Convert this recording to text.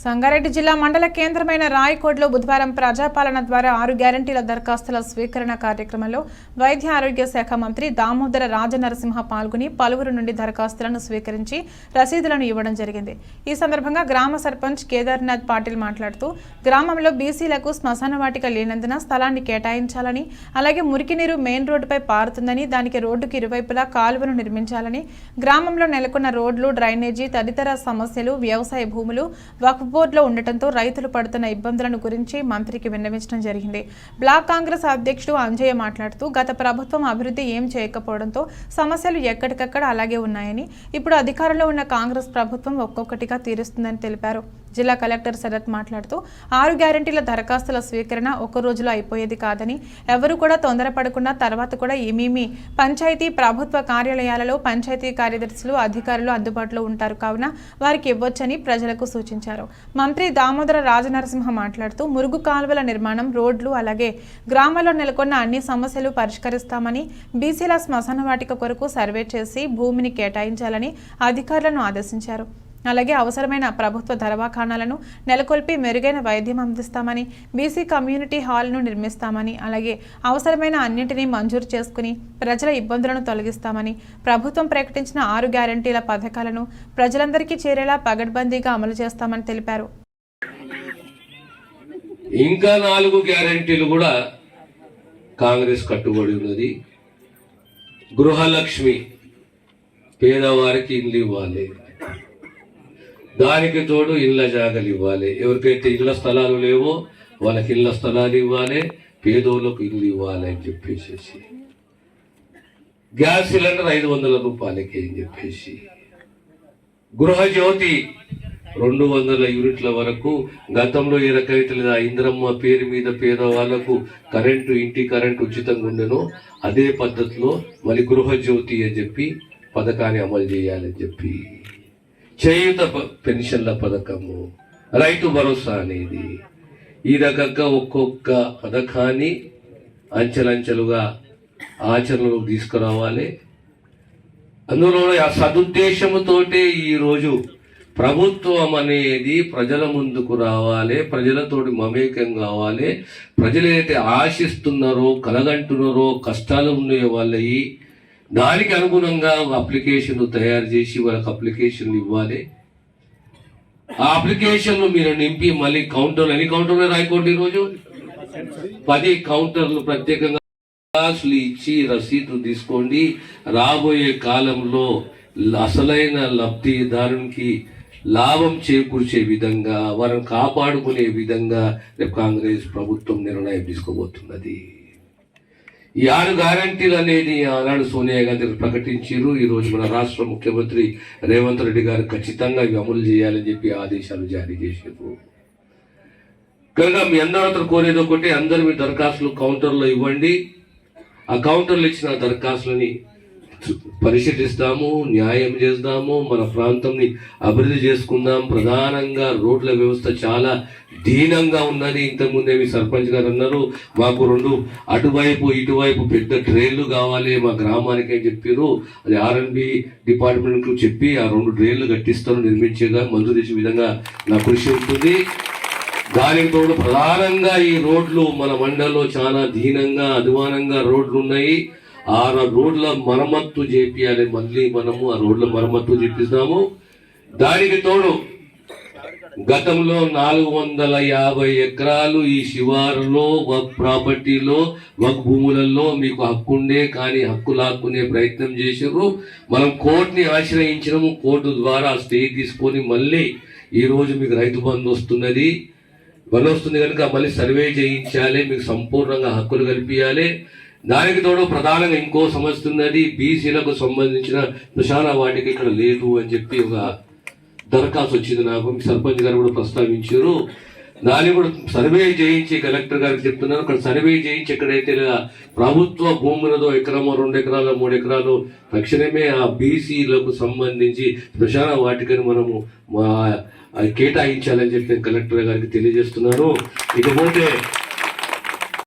సంగారెడ్డి జిల్లా మండల కేంద్రమైన రాయకోడ్లో బుధవారం ప్రజాపాలన ద్వారా 6 గ్యారంటీల దరఖాస్తుల స్వీకరణ కార్యక్రమంలో వైద్య ఆరోగ్య శాఖ మంత్రి దామోదర రాజనరసింహ పాల్గొని పలువురు నుండి దరఖాస్తులను స్వీకరించి రసీదులను ఇవ్వడం జరిగింది. ఈ సందర్భంగా గ్రామ సర్పంచ్ కేదార్నాథ్ పాటిల్ మాట్లాడుతూ గ్రామంలో బీసీలకు శ్మశాన వాటిక లేనందున స్థలాన్ని కేటాయించాలని, అలాగే మురికి నీరు మెయిన్ రోడ్డుపై పారుతుందని, దానికి రోడ్డుకి ఇరువైపులా కాలువను నిర్మించాలని, గ్రామంలో నెలకొన్న రోడ్లు, డ్రైనేజీ తదితర సమస్యలు, వ్యవసాయ భూములు వక్ఫ్ బోర్డులో ఉండటంతో రైతులు పడుతున్న ఇబ్బందులను గురించి మంత్రికి విన్నవించడం జరిగింది. బ్లాక్ కాంగ్రెస్ అధ్యక్షుడు అంజయ్య మాట్లాడుతూ గత ప్రభుత్వం అభివృద్ధి ఏం చేయకపోవడంతో సమస్యలు ఎక్కడికక్కడ అలాగే ఉన్నాయని, ఇప్పుడు అధికారంలో ఉన్న కాంగ్రెస్ ప్రభుత్వం ఒక్కొక్కటిగా తీరుస్తుందని తెలిపారు. జిల్లా కలెక్టర్ శరత్ మాట్లాడుతూ 6 గ్యారంటీల దరఖాస్తుల స్వీకరణ ఒక్క రోజులో అయిపోయేది కాదని, ఎవరు కూడా తొందరపడకుండా తర్వాత కూడా ఏమేమి పంచాయతీ ప్రభుత్వ కార్యాలయాలలో పంచాయతీ కార్యదర్శులు, అధికారులు అందుబాటులో ఉంటారు కావున వారికి ఇవ్వొచ్చని ప్రజలకు సూచించారు. మంత్రి దామోదర రాజనరసింహ మాట్లాడుతూ మురుగు కాలువల నిర్మాణం, రోడ్లు, అలాగే గ్రామాల్లో నెలకొన్న అన్ని సమస్యలు పరిష్కరిస్తామని, బీసీల శ్మశాన వాటిక కొరకు సర్వే చేసి భూమిని కేటాయించాలని అధికారులను ఆదేశించారు. అలాగే అవసరమైన ప్రభుత్వ దవాఖానాలను నెలకొల్పి మెరుగైన వైద్యం అందిస్తామని, బీసీ కమ్యూనిటీ హాల్ను నిర్మిస్తామని, అలాగే అవసరమైన అన్నింటినీ మంజూరు చేసుకుని ప్రజల ఇబ్బందులను తొలగిస్తామని, ప్రభుత్వం ప్రకటించిన 6 గ్యారంటీల పథకాలను ప్రజలందరికీ చేరేలా పగడ్బందీగా అమలు చేస్తామని తెలిపారు. ఇంకా 4 గ్యారంటీలు కూడా కాంగ్రెస్ కట్టుబడి ఉన్నది. గృహలక్ష్మి, పేదవారికి ఇల్లు ఇవ్వాలి, దానికి తోడు ఇళ్ల జాగలు ఇవ్వాలి, ఎవరికైతే ఇళ్ల స్థలాలు లేవో వాళ్ళకి ఇళ్ల స్థలాలు ఇవ్వాలి, పేదోళ్ళకు ఇల్లు ఇవ్వాలి అని చెప్పేసి, గ్యాస్ సిలిండర్ 500 రూపాయలకి అని చెప్పేసి, గృహజ్యోతి 200 యూనిట్ల వరకు. గతంలో ఏ రకైతే లేదా ఇంద్రమ్మ పేరు మీద పేదవాళ్లకు కరెంటు, ఇంటి కరెంటు ఉచితంగా ఉండెనో అదే పద్ధతిలో మళ్ళీ గృహజ్యోతి అని చెప్పి పథకాన్ని అమలు చేయాలని చెప్పి, చేయూత పెన్షన్ల పథకము, రైతు భరోసా అనేది, ఈ రకంగా ఒక్కొక్క పథకాన్ని అంచెలంచెలుగా ఆచరణలోకి తీసుకురావాలి. అందులో ఆ సదుద్దేశంతోటే ఈరోజు ప్రభుత్వం అనేది ప్రజల ముందుకు రావాలి, ప్రజలతోటి మమేకం కావాలి. ప్రజలు ఏదైతే ఆశిస్తున్నారో, కలగంటున్నారో, కష్టాలు ఉన్నాయో వాళ్ళవి దానికి అనుగుణంగా అప్లికేషన్లు తయారు చేసి వాళ్ళకి అప్లికేషన్లు ఇవ్వాలి. ఆ అప్లికేషన్లు మీరు నింపి మళ్ళీ కౌంటర్లు, ఎన్ని కౌంటర్లు రాయకూడదు, ఈరోజు 10 కౌంటర్లు ప్రత్యేకంగా ఇచ్చి రసీదు తీసుకోండి. రాబోయే కాలంలో అసలైన లబ్ధిదారునికి లాభం చేకూర్చే విధంగా, వారిని కాపాడుకునే విధంగా రేపు కాంగ్రెస్ ప్రభుత్వం నిర్ణయం తీసుకోబోతున్నది. ఈ 6 గ్యారంటీలు అనేది ఆనాడు సోనియా గాంధీ ప్రకటించారు. ఈ రోజు మన రాష్ట్ర ముఖ్యమంత్రి రేవంత్ రెడ్డి గారు ఖచ్చితంగా ఇవి అమలు చేయాలని చెప్పి ఆదేశాలు జారీ చేశారు. కనుక మీ అందరూ కోరేది ఒకటి, అందరూ మీ దరఖాస్తులు కౌంటర్లో ఇవ్వండి. ఆ కౌంటర్లు ఇచ్చిన దరఖాస్తులని పరిశీలిస్తాము, న్యాయం చేద్దాము, మన ప్రాంతంని అభివృద్ధి చేసుకుందాం. ప్రధానంగా రోడ్ల వ్యవస్థ చాలా దీనంగా ఉన్నది. ఇంతకుముందే మీ సర్పంచ్ గారు అన్నారు, మాకు 2 అటువైపు ఇటువైపు పెద్ద డ్రైన్లు కావాలి మా గ్రామానికి అని చెప్పారు. అది R&B డిపార్ట్మెంట్ చెప్పి ఆ 2 డ్రైన్లు కట్టిస్తాను, నిర్మించేగా మంజూరు చేసే విధంగా నా కృషి ఉంటుంది. దానికి తోడు ప్రధానంగా ఈ రోడ్లు మన మండలంలో చాలా దీనంగా అధ్వానంగా రోడ్లు ఉన్నాయి. ఆ రోడ్ల మరమ్మత్తు చేపియాలి. మళ్ళీ మనము ఆ రోడ్ల మరమ్మత్తు చేపిస్తాము. దానికి తోడు గతంలో 450 ఎకరాలు ఈ శివారులో వక్ ప్రాపర్టీలో, వక్ భూములలో మీకు హక్కుండే, కానీ హక్కు లాక్కునే ప్రయత్నం చేశారు. మనం కోర్టుని ఆశ్రయించినము. కోర్టు ద్వారా స్టే తీసుకొని మళ్ళీ ఈ రోజు మీకు రైతు బంధు వస్తున్నది. బంధు వస్తుంది కనుక మళ్ళీ సర్వే చేయించాలి, మీకు సంపూర్ణంగా హక్కులు కల్పించాలి. దానికి తోడు ప్రధానంగా ఇంకో సమస్య ఉన్నది, బీసీలకు సంబంధించిన శ్మశాన వాటికి ఇక్కడ లేదు అని చెప్పి ఒక దరఖాస్తు వచ్చింది నాకు. సర్పంచ్ గారు కూడా ప్రస్తావించారు. దాన్ని కూడా సర్వే చేయించి కలెక్టర్ గారికి చెప్తున్నారు. అక్కడ సర్వే చేయించి ఎక్కడైతే ప్రభుత్వ భూములతో 1 ఎకరమో 2 ఎకరాలు 3 ఎకరాలు తక్షణమే ఆ బీసీలకు సంబంధించి శ్మశాన వాటికను మనము కేటాయించాలని చెప్పి కలెక్టర్ గారికి తెలియజేస్తున్నాను. ఇకపోతే